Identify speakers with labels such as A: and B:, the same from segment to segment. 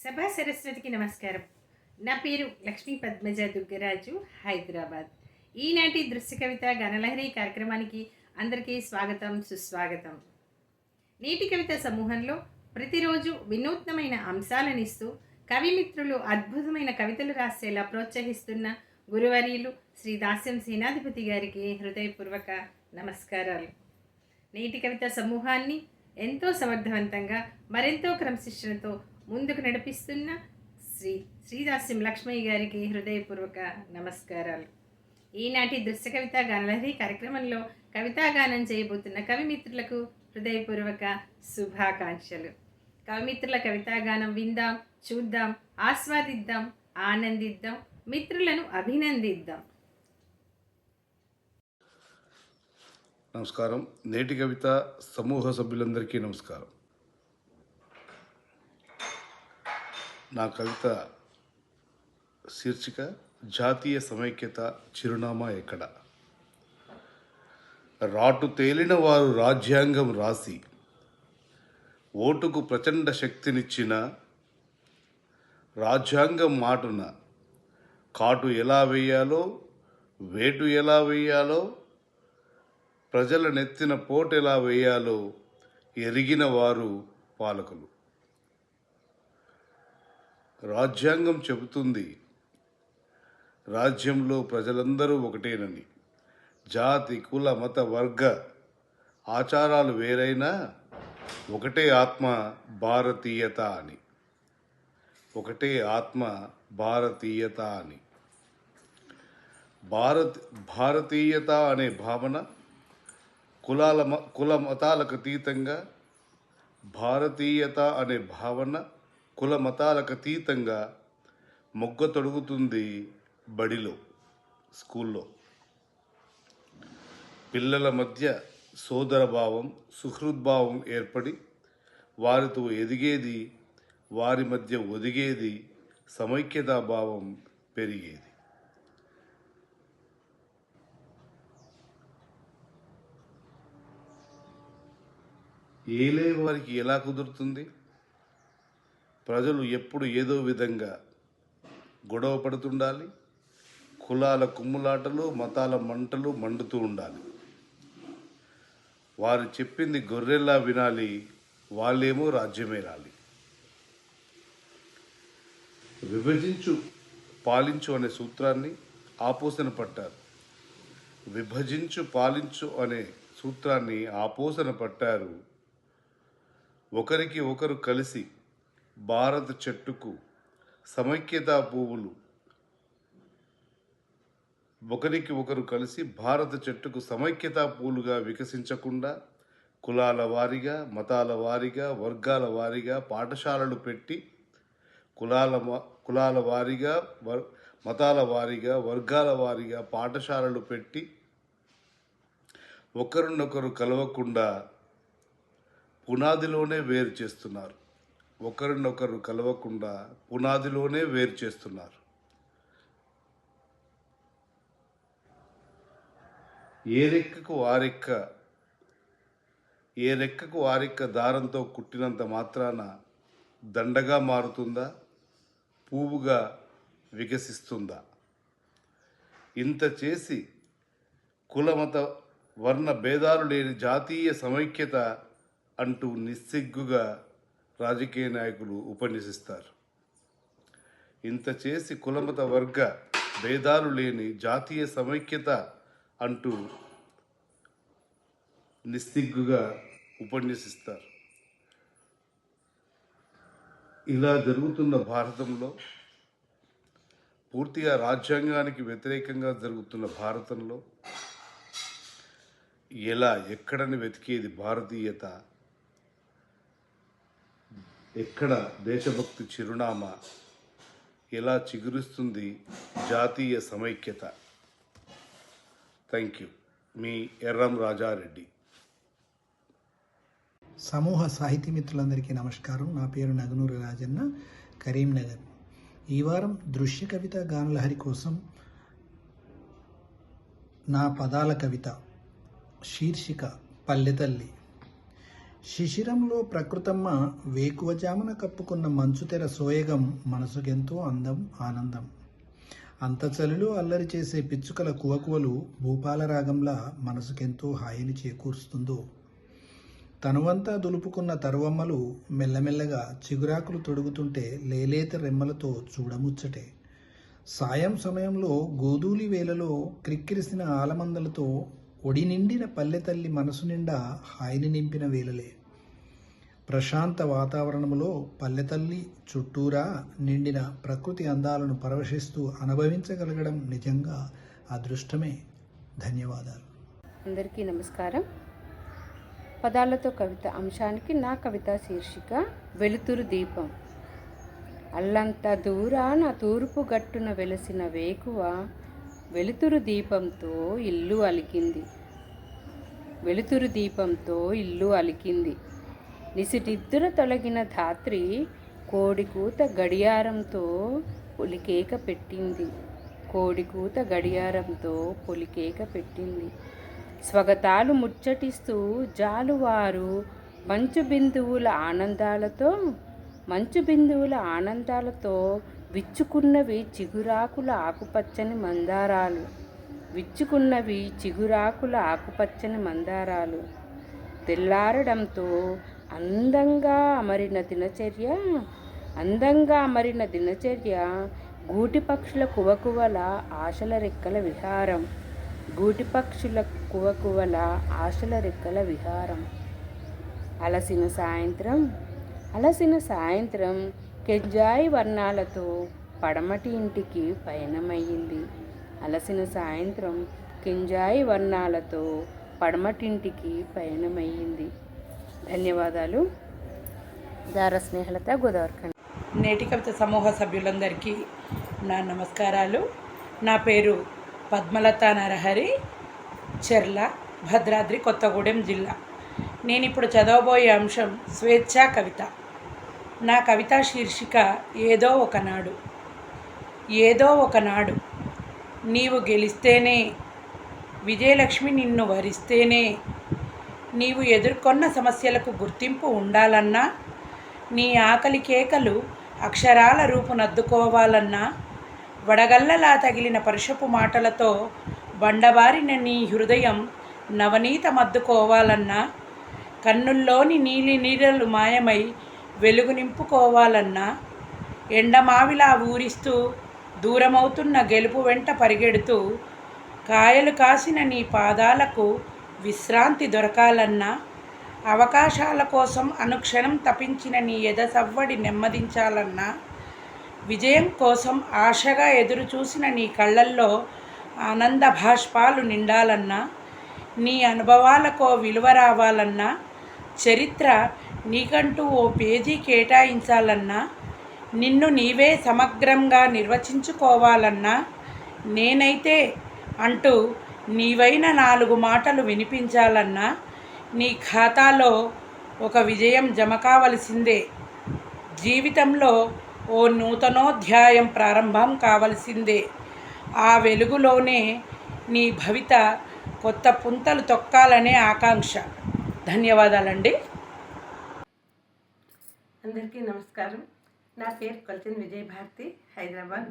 A: సభా సరస్వతికి నమస్కారం. నా పేరు లక్ష్మీ పద్మజ దుగ్గరాజు, హైదరాబాద్. ఈనాటి దృశ్య కవిత గణలహరి కార్యక్రమానికి అందరికీ స్వాగతం, సుస్వాగతం. నేటి కవిత సమూహంలో ప్రతిరోజు వినూత్నమైన అంశాలనిస్తూ కవిమిత్రులు అద్భుతమైన కవితలు రాసేలా ప్రోత్సహిస్తున్న గురువర్యులు శ్రీ దాస్యం సేనాధిపతి గారికి హృదయపూర్వక నమస్కారాలు. నేటి కవిత సమూహాన్ని ఎంతో సమర్థవంతంగా మరెంతో క్రమశిక్షణతో ముందుకు నడిపిస్తున్న శ్రీదాస్యం లక్ష్మయ్య గారికి హృదయపూర్వక నమస్కారాలు. ఈనాటి దృశ్య కవిత గానలహరి కార్యక్రమంలో కవితాగానం చేయబోతున్న కవిమిత్రులకు హృదయపూర్వక శుభాకాంక్షలు. కవిమిత్రుల కవితాగానం విందాం, చూద్దాం, ఆస్వాదిద్దాం, ఆనందిద్దాం, మిత్రులను అభినందిద్దాం.
B: నమస్కారం. నేటి కవిత సమూహ సభ్యులందరికీ నమస్కారం. నా కవిత శీర్షిక జాతీయ సమైక్యత చిరునామా ఎక్కడ. రాటు తేలిన వారు రాజ్యాంగం రాసి ఓటుకు ప్రచండ శక్తినిచ్చిన రాజ్యాంగం మాటున కాటు ఎలా వేయాలో, వేటు ఎలా వేయాలో, ప్రజల నెత్తిన పోటెలా వేయాలో ఎరిగిన వారు పాలకులు. రాజ్యాంగం చెబుతుంది రాజ్యంలో ప్రజలందరూ ఒకటేనని. జాతి, కుల, మత, వర్గ ఆచారాలు వేరైనా ఒకటే ఆత్మ భారతీయత అని. ఒకటే ఆత్మ భారతీయత అని. భారతీయత అనే భావన కుల మతాలకు అతీతంగా, భారతీయత అనే భావన కుల మతాలకు అతీతంగా మొగ్గ తొడుగుతుంది బడిలో, స్కూల్లో. పిల్లల మధ్య సోదరభావం, సుహృద్భావం ఏర్పడి వారితో ఎదిగేది, వారి మధ్య ఒదిగేది, సమైక్యతాభావం పెరిగేది. ఏలే వారికి ఎలా కుదురుతుంది? ప్రజలు ఎప్పుడు ఏదో విధంగా గొడవ పడుతుండాలి. కులాల కుమ్ములాటలు, మతాల మంటలు మండుతూ ఉండాలి. వారు చెప్పింది గొర్రెల్లా వినాలి, వాళ్ళేమో రాజ్యమేలాలి. విభజించు పాలించు అనే సూత్రాన్ని ఆపోసన పట్టారు. విభజించు పాలించు అనే సూత్రాన్ని ఆపోసన పట్టారు. ఒకరికి ఒకరు కలిసి భారత చెట్టుకు సమైక్యతా పువ్వులు, ఒకరికి ఒకరు కలిసి భారత చెట్టుకు సమైక్యతా పూలుగా వికసించకుండా కులాల వారీగా, మతాల వారీగా, వర్గాల వారీగా పాఠశాలలు పెట్టి, కులాల వారీగా, మతాల వారీగా, వర్గాల వారీగా పాఠశాలలు పెట్టి ఒకరినొకరు కలవకుండా పునాదిలోనే వేరు చేస్తున్నారు. ఒకరినొకరు కలవకుండా పునాదిలోనే వేరు చేస్తున్నారు. ఏ రెక్కకు వారెక్క దారంతో కుట్టినంత మాత్రాన దండగా మారుతుందా, పువ్వుగా వికసిస్తుందా? ఇంత చేసి కులమత వర్ణ భేదాలు లేని జాతీయ సమైక్యత అంటూ నిస్సిగ్గుగా రాజకీయ నాయకులు ఉపన్యసిస్తారు. ఇంత చేసి కులమత వర్గ భేదాలు లేని జాతీయ సమైక్యత అంటూ నిస్సిగ్గుగా ఉపన్యసిస్తారు. ఇలా జరుగుతున్న భారతంలో, పూర్తిగా రాజ్యాంగానికి వ్యతిరేకంగా జరుగుతున్న భారతంలో ఎలా, ఎక్కడని వెతికేది భారతీయత? ఎక్కడ దేశభక్తి చిరునామా? ఎలా చిగురుస్తుంది జాతీయ సమైక్యత? Thank you. మీ ఎర్రం రాజారెడ్డి.
C: సమూహ సాహితీ మిత్రులందరికీ నమస్కారం. నా పేరు నగనూరి రాజన్న, కరీంనగర్. ఈ వారం దృశ్య కవిత గానలహరి కోసం నా పదాల కవిత శీర్షిక పల్లెతల్లి. శిశిరంలో ప్రకృతమ్మ వేకువజామున కప్పుకున్న మంచుతెర సోయగం మనసుకెంతో అందం ఆనందం. అంత చలిలో అల్లరి చేసే పిచ్చుకల కువకువలు భూపాల రాగంలా మనసుకెంతో హాయిని చేకూరుస్తుందో. తనువంతా దులుపుకున్న తరువమ్మలు మెల్లమెల్లగా చిగురాకులు తొడుగుతుంటే లేలేత రెమ్మలతో చూడముచ్చటే. సాయం సమయంలో గోధూలి వేలలో క్రిక్కిరిసిన ఆలమందలతో ఒడి నిండిన పల్లెతల్లి మనసు నిండా హాయిని నింపిన వేళలే. ప్రశాంత వాతావరణంలో పల్లెతల్లి చుట్టూరా నిండిన ప్రకృతి అందాలను పరవశిస్తూ అనుభవించగలగడం నిజంగా అదృష్టమే. ధన్యవాదాలు.
D: అందరికీ నమస్కారం. పదాలతో కవిత అంశానికి నా కవిత శీర్షిక వెలుతురు దీపం. అల్లంత దూరాన తూర్పు గట్టున వెలసిన వేకువ వెలుతురు దీపంతో ఇల్లు అలికింది. వెలుతురు దీపంతో ఇల్లు అలికింది. నిసిటిద్దుర తొలగిన ధాత్రి కోడికూత గడియారంతో పొలికేక పెట్టింది. కోడికూత గడియారంతో పొలికేక పెట్టింది. స్వగతాలు ముచ్చటిస్తూ జాలువారు మంచు బిందువుల ఆనందాలతో విచ్చుకున్నవి చిగురాకుల ఆకుపచ్చని మందారాలు. తెల్లారడంతో అందంగా అమరిన దినచర్య గూటిపక్షుల కువకువల ఆశల రెక్కల విహారం. అలసిన సాయంత్రం కెంజాయి వర్ణాలతో పడమటి ఇంటికి పయనమయ్యింది. ధన్యవాదాలు. దార స్నేహలత, గోదావరిఖండ్.
E: నేటి కవిత సమూహ సభ్యులందరికీ నా నమస్కారాలు. నా పేరు పద్మలత నరహరి, చెర్ల, భద్రాద్రి కొత్తగూడెం జిల్లా. నేను ఇప్పుడు చదవబోయే అంశం స్వేచ్ఛా కవిత. నా కవితా శీర్షిక ఏదో ఒకనాడు నీవు గెలిస్తేనే, విజయలక్ష్మి నిన్ను వరిస్తేనే, నీవు ఎదుర్కొన్న సమస్యలకు గుర్తింపు ఉండాలన్నా, నీ ఆకలి కేకలు అక్షరాల రూపునద్దుకోవాలన్నా, వడగళ్ళలా తగిలిన పరుషపు మాటలతో బండబారిన నీ హృదయం నవనీతమద్దుకోవాలన్నా, కన్నుల్లోని నీలి నీడలు మాయమై వెలుగు నింపుకోవాలన్నా, ఎండమావిలా ఊరిస్తూ దూరమవుతున్న గెలుపు వెంట పరిగెడుతూ కాయలు కాసిన నీ పాదాలకు విశ్రాంతి దొరకాలన్నా, అవకాశాల కోసం అనుక్షణం తపించిన నీ ఎదసవ్వడి నెమ్మదించాలన్నా, విజయం కోసం ఆశగా ఎదురుచూసిన నీ కళ్ళల్లో ఆనంద భాష్పాలు నిండాలన్నా, నీ అనుభవాలకో విలువ రావాలన్నా, చరిత్ర నీకంటూ ఓ పేజీ కేటాయించాలన్నా, నిన్ను నీవే సమగ్రంగా నిర్వచించుకోవాలన్నా, నేనైతే అంటూ నీవైన 4 మాటలు వినిపించాలన్నా, నీ ఖాతాలో ఒక విజయం జమ కావలసిందే. జీవితంలో ఓ నూతనోధ్యాయం ప్రారంభం కావలసిందే. ఆ వెలుగులోనే నీ భవిత కొత్త పుంతలు తొక్కాలనే ఆకాంక్ష. ధన్యవాదాలండి.
F: అందరికీ నమస్కారం. నా పేరు కొల్చిన విజయభారతి, హైదరాబాద్.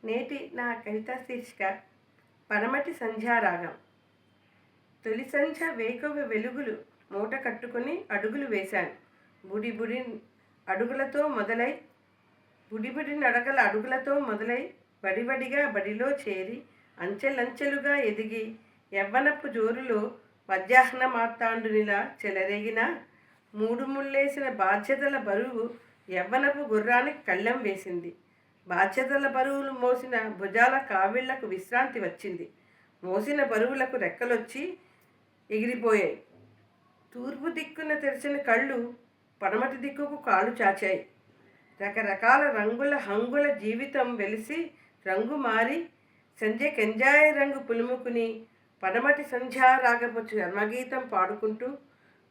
F: నేటి నా కవితా శీర్షిక పడమటి సంధ్యారాగం. తొలి సంధ్య వేకువ వెలుగులు మూట కట్టుకుని అడుగులు వేశాను. బుడిబుడి నడకల అడుగులతో మొదలై బడిబడిగా బడిలో చేరి అంచెలంచెలుగా ఎదిగి యవ్వనపు జోరులో మధ్యాహ్న మార్తాండునిలా చెలరేగిన 3 ముళ్ళేసిన బాధ్యతల బరువు యవ్వనపు గుర్రానికి కళ్ళెం వేసింది. బాధ్యతల బరువులు మోసిన భుజాల కావిళ్లకు విశ్రాంతి వచ్చింది. మోసిన బరువులకు రెక్కలొచ్చి ఎగిరిపోయాయి. తూర్పు దిక్కున తెరిచిన కళ్ళు పడమటి దిక్కుకు కాళ్ళు చాచాయి. రకరకాల రంగుల హంగుల జీవితం వెలిసి రంగు మారి సంధ్య కెంజాయ రంగు పులుముకుని పడమటి సంధ్యారాగపు చర్మగీతం పాడుకుంటూ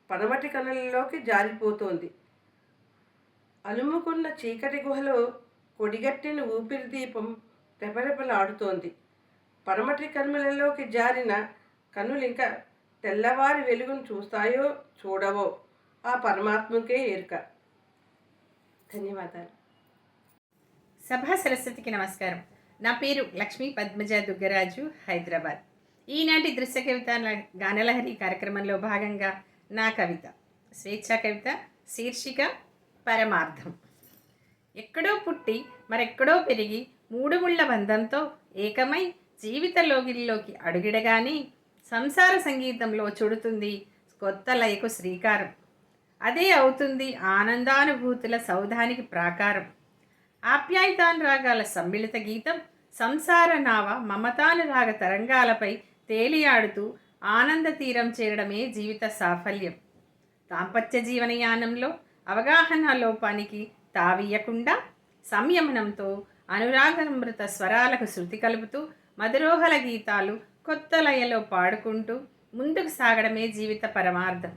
F: పడమటి కనులలోకి జారిపోతోంది. అలుముకున్న చీకటి గుహలో కొడిగట్టిన ఊపిరి దీపం రెపరెపలాడుతోంది. పడమటి కనుమలలోకి జారిన కనులింక తెల్లవారి వెలుగును చూస్తాయో చూడవో ఆ పరమాత్మకే ఎరుక. ధన్యవాదాలు.
A: సభా సరస్వతికి నమస్కారం. నా పేరు లక్ష్మీ పద్మజ దుగ్గరాజు, హైదరాబాద్. ఈనాటి దృశ్య కవిత గానలహరి కార్యక్రమంలో భాగంగా నా కవిత స్వేచ్ఛా కవిత శీర్షిక పరమార్థం. ఎక్కడో పుట్టి మరెక్కడో పెరిగి మూడు ముళ్ళ బంధంతో ఏకమై జీవిత లోగిల్లోకి అడుగిడగానే సంసార సంగీతంలో చుడుతుంది కొత్త లయకు శ్రీకారం. అదే అవుతుంది ఆనందానుభూతుల సౌధానికి ప్రాకారం. ఆప్యాయతానురాగాల సమ్మిళిత గీతం సంసార నావ మమతానురాగ తరంగాలపై తేలియాడుతూ ఆనంద తీరం చేరడమే జీవిత సాఫల్యం. దాంపత్య జీవనయానంలో అవగాహన లోపానికి తావీయకుండా సంయమనంతో అనురాగామృత స్వరాలకు శృతి కలుపుతూ మధురోహల గీతాలు కొత్త లయలో పాడుకుంటూ ముందుకు సాగడమే జీవిత పరమార్థం.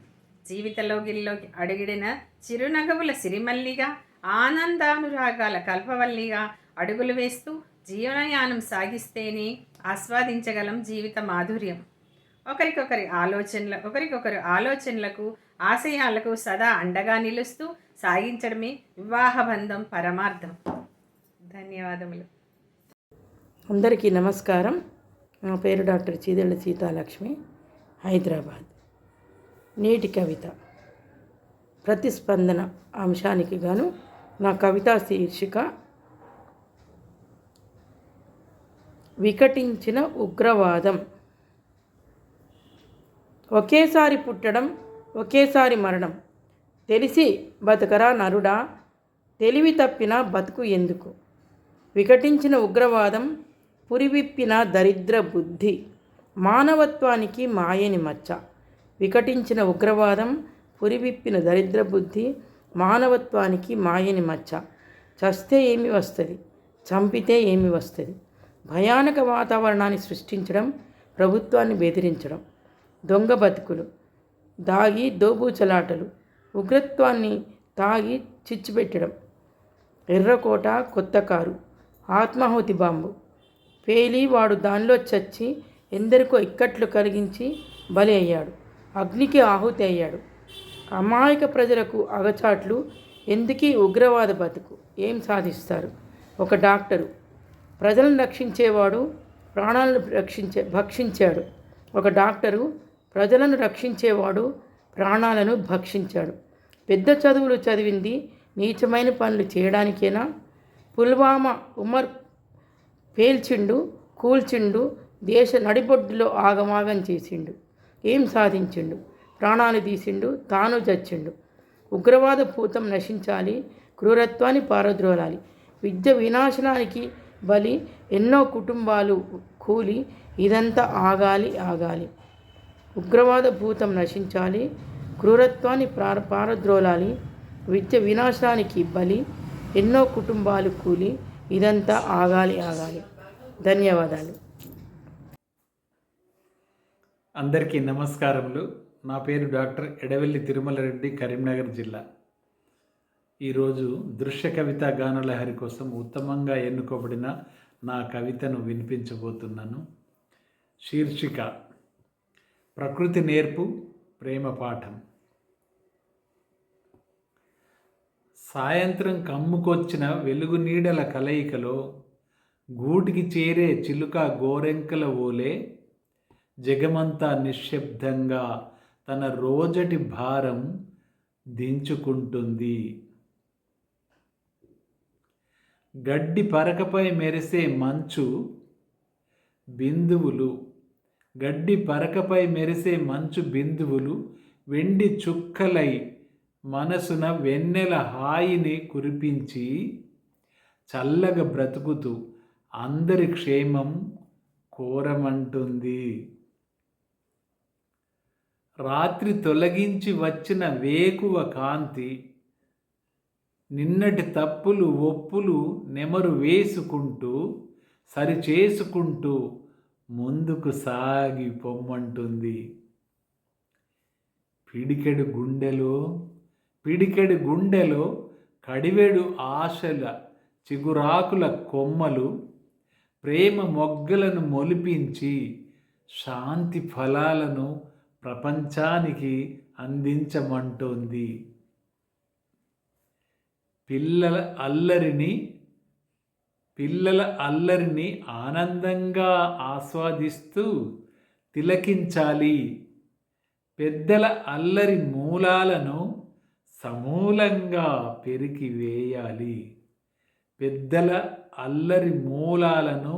A: జీవితలోగిల్లోకి అడుగిడిన చిరునగవుల సిరిమల్లిగా ఆనందానురాగాల కల్పవల్లిగా అడుగులు వేస్తూ జీవనయానం సాగిస్తేనే ఆస్వాదించగలం జీవిత మాధుర్యం. ఒకరికొకరు ఆలోచనలకు ఆశయాలకు సదా అండగా నిలుస్తూ సాగించడమే వివాహ బంధం పరమార్థం. ధన్యవాదములు.
E: అందరికీ నమస్కారం. నా పేరు డాక్టర్ చీదెళ్ళ సీతాలక్ష్మి, హైదరాబాద్. నేటి కవిత ప్రతిస్పందన అంశానికి గాను నా కవితా శీర్షిక వికటించిన ఉగ్రవాదం. ఒకేసారి పుట్టడం, ఒకేసారి మరణం, తెలిసి బతకరా నరుడా, తెలివి తప్పిన బతుకు ఎందుకు. వికటించిన ఉగ్రవాదం, పురివిప్పిన దరిద్ర బుద్ధి, మానవత్వానికి మాయని మచ్చ. వికటించిన ఉగ్రవాదం, పురివిప్పిన దరిద్ర బుద్ధి, మానవత్వానికి మాయని మచ్చ. చస్తే ఏమి వస్తుంది, చంపితే ఏమి వస్తుంది. భయానక వాతావరణాన్ని సృష్టించడం, ప్రభుత్వాన్ని బెదిరించడం, దొంగ బతుకులు, దాగి దోబూచలాటలు, ఉగ్రత్వాన్ని తాగి చిచ్చుపెట్టడం, ఎర్రకోట కొత్త కారు, ఆత్మాహుతి బాంబు పేలి వాడు దానిలో చచ్చి ఎందరికో ఇక్కట్లు కలిగించి బలి అయ్యాడు, అగ్నికి ఆహుతి అయ్యాడు. అమాయక ప్రజలకు అగచాట్లు ఎందుకీ ఉగ్రవాద బతుకు. ఏం సాధిస్తారు? ఒక డాక్టరు ప్రజలను రక్షించేవాడు ప్రాణాలను భక్షించాడు. ఒక డాక్టరు ప్రజలను రక్షించేవాడు ప్రాణాలను భక్షించాడు. పెద్ద చదువులు చదివింది నీచమైన పనులు చేయడానికేనా? పుల్వామా ఉమర్ పేల్చిండు, కూల్చిండు, దేశ నడిబొడ్డులో ఆగమాగం చేసిండు. ఏం సాధించిండు? ప్రాణాలు తీసిండు, తాను చచ్చిండు. ఉగ్రవాద భూతం నశించాలి, క్రూరత్వాన్ని పారద్రోలాలి. విద్య వినాశనానికి బలి ఎన్నో కుటుంబాలు కూలి, ఇదంతా ఆగాలి. ఉగ్రవాద భూతం నశించాలి, క్రూరత్వాన్ని పారద్రోలాలి. విద్య వినాశనానికి బలి ఎన్నో కుటుంబాలు కూలి, ఇదంతా ఆగాలి. ధన్యవాదాలు.
G: అందరికీ నమస్కారములు. నా పేరు డాక్టర్ ఎడవెల్లి తిరుమలరెడ్డి, కరీంనగర్ జిల్లా. ఈరోజు దృశ్య కవిత గానలహరి కోసం ఉత్తమంగా ఎన్నుకోబడిన నా కవితను వినిపించబోతున్నాను. శీర్షిక ప్రకృతి నేర్పు ప్రేమ పాఠం. సాయంత్రం కమ్ముకొచ్చిన వెలుగు నీడల కలయికలో గూటికి చేరే చిలుక గోరెంకల ఓలే జగమంతా నిశ్శబ్దంగా తన రోజటి భారం దించుకుంటుంది. గడ్డి పరకపై మెరిసే మంచు బిందువులు వెండి చుక్కలై మనసున వెన్నెల హాయిని కురిపించి చల్లగా బ్రతుకుతూ అందరి క్షేమం కోరమంటుంది. రాత్రి తొలగించి వచ్చిన వేకువ కాంతి నిన్నటి తప్పులు ఒప్పులు నెమరు వేసుకుంటూ సరిచేసుకుంటూ ముందుకు సాగి పొమ్మంటుంది. పిడికెడు గుండెలో కడివెడు ఆశల చిగురాకుల కొమ్మలు ప్రేమ మొగ్గలను మొలిపించి శాంతి ఫలాలను ప్రపంచానికి అందించమంటోంది. పిల్లల అల్లరిని ఆనందంగా ఆస్వాదిస్తూ తిలకించాలి. పెద్దల అల్లరి మూలాలను సమూలంగా పెరికివేయాలి. పెద్దల అల్లరి మూలాలను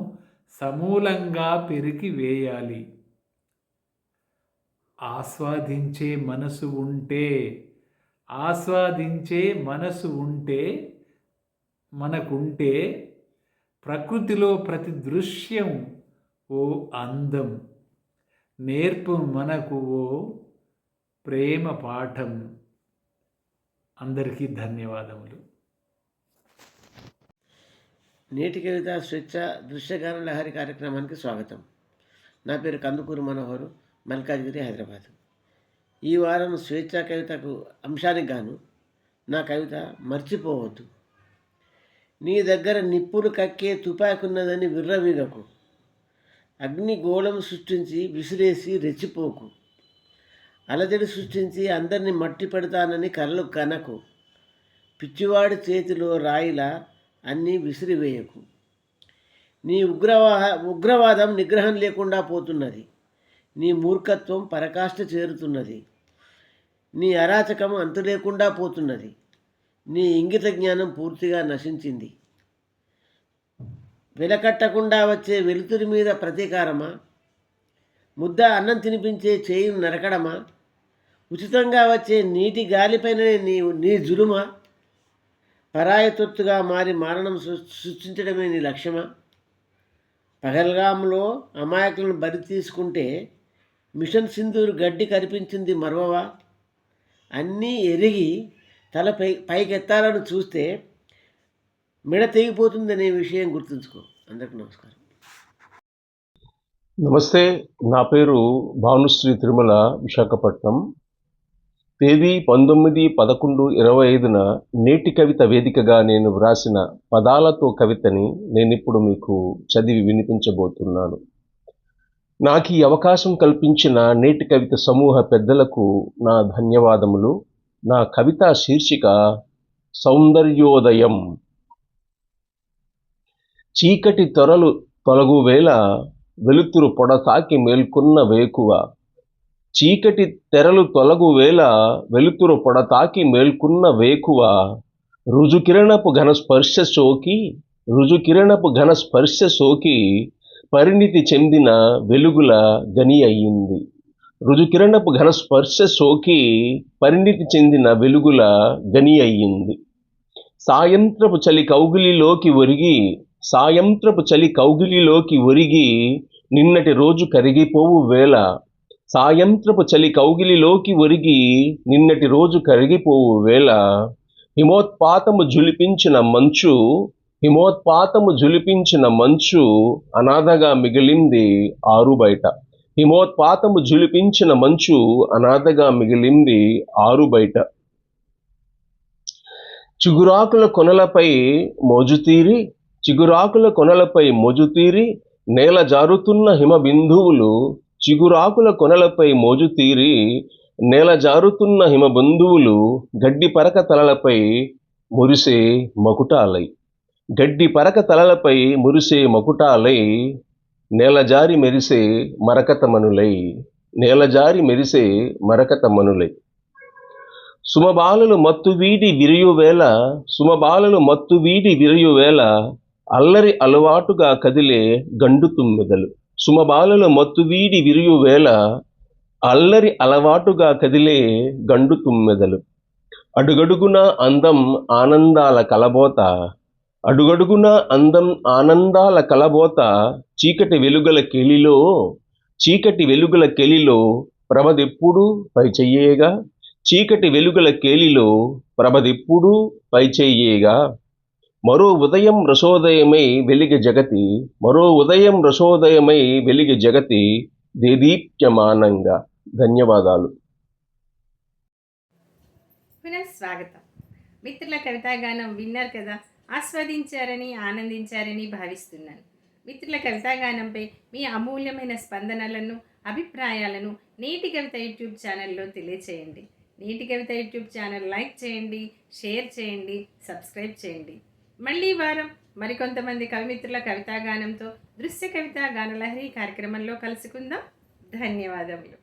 G: సమూలంగా పెరికివేయాలి. ఆస్వాదించే మనసు ఉంటే మనకుంటే ప్రకృతిలో ప్రతి దృశ్యం ఓ అందం, నేర్పు మనకు ఓ ప్రేమ పాఠం. అందరికీ ధన్యవాదములు.
H: నేటి కవిత స్వేచ్ఛ దృశ్యగాన లహరి కార్యక్రమానికి స్వాగతం. నా పేరు కందుకూరు మనోహరు, మల్కాజ్గిరి, హైదరాబాద్. ఈ వారం స్వేచ్ఛ కవితకు అంశానికి గాను నా కవిత మర్చిపోవద్దు. నీ దగ్గర నిప్పులు కక్కే తుపాకున్నదని విర్రవీగకు. అగ్నిగోళం సృష్టించి విసిరేసి రెచ్చిపోకు. అలజడి సృష్టించి అందరినీ మట్టి పెడతానని కలలు కనకు. పిచ్చివాడి చేతిలో రాయిలా అన్నీ విసిరివేయకు. నీ ఉగ్రవాదం నిగ్రహం లేకుండా పోతున్నది. నీ మూర్ఖత్వం పరకాష్ఠ చేరుతున్నది. నీ అరాచకం అంతు లేకుండా పోతున్నది. నీ ఇంగిత జ్ఞానం పూర్తిగా నశించింది. వెలకట్టకుండా వచ్చే వెలుతురి మీద ప్రతీకారమా? ముద్ద అన్నం తినిపించే చేయిని నరకడమా? ఉచితంగా వచ్చే నీటి గాలిపైననే నీ జులుమా? పరాయతొత్తుగా మారి మారణం సృష్టించడమే నీ లక్ష్యమా? పహల్గామ్లో అమాయకులను బరి తీసుకుంటే మిషన్ సింధూర్ గడ్డి కనిపించింది మర్వవా? అన్నీ ఎరిగి తల పైకెత్తాలని చూస్తే మెడ తెగిపోతుందనే విషయం గుర్తుంచుకో. అందరికీ నమస్కారం.
I: నమస్తే, నా పేరు భానుశ్రీ తిరుమల, విశాఖపట్నం. తేదీ 19/11/25 నేటి కవిత వేదికగా నేను వ్రాసిన పదాలతో కవితని నేనిప్పుడు మీకు చదివి వినిపించబోతున్నాను. నాకు ఈ అవకాశం కల్పించిన నేటి కవిత సమూహ పెద్దలకు నా ధన్యవాదములు. నా కవిత శీర్షిక సౌందర్యోదయం. చీకటి తొరలు తొలగు వేళ వెలుతురు పొడతాకి మేల్కొన్న వేకువ. చీకటి తెరలు తొలగు వేళ వెలుతురు పొడతాకి మేల్కొన్న వేకువ. రుజుకిరణపు ఘన స్పర్శ సోకి పరిణితి చెందిన వెలుగుల గని అయ్యింది. రుజుకిరణపు ఘన స్పర్శ సోకి పరిణితి చెందిన వెలుగుల గని అయ్యింది. సాయంత్రపు చలి కౌగిలిలోకి ఒరిగి నిన్నటి రోజు కరిగిపోవు వేళ. సాయంత్రపు చలి కౌగిలిలోకి ఒరిగి నిన్నటి రోజు కరిగిపోవు వేళ. హిమోత్పాతము జులిపించిన మంచు అనాథగా మిగిలింది ఆరుబయట. హిమోత్పాతము జులిపించిన మంచు అనాథగా మిగిలింది ఆరుబయట. చిగురాకుల కొనలపై మోజుతీరి నేల జారుతున్న హిమబిందువులు గడ్డి పరక తలలపై మురిసే మకుటాలై నేలజారి మెరిసే మరకతమనులై. సుమబాలలు మత్తు వీడి విరియువేళ అల్లరి అలవాటుగా కదిలే గండు తుమ్మెదలు. సుమబాలలు మత్తు వీడి విరియువేళ అల్లరి అలవాటుగా కదిలే గండు తుమ్మెదలు. అడుగడుగున అందం ఆనందాల కలబోత. చీకటి వెలుగుల కెలిలో ప్రభదెప్పుడు పైచెయ్యేగా. మరో ఉదయం రసోదయమై వెలిగే జగతి దేదీప్యమానంగా. ధన్యవాదాలు.
A: పునఃస్వాగతం. మిత్రుల కవితాగానం విన్నారు కదా. ఆస్వాదించారని, ఆనందించారని భావిస్తున్నాను. మిత్రుల కవితాగానంపై మీ అమూల్యమైన స్పందనలను, అభిప్రాయాలను నేటి కవిత యూట్యూబ్ ఛానల్లో తెలియచేయండి. నేటి కవిత యూట్యూబ్ ఛానల్ లైక్ చేయండి, షేర్ చేయండి, సబ్స్క్రైబ్ చేయండి. మళ్ళీ వారం మరికొంతమంది కవిమిత్రుల కవితాగానంతో దృశ్య కవితా గానలహరి కార్యక్రమంలో కలుసుకుందాం. ధన్యవాదములు.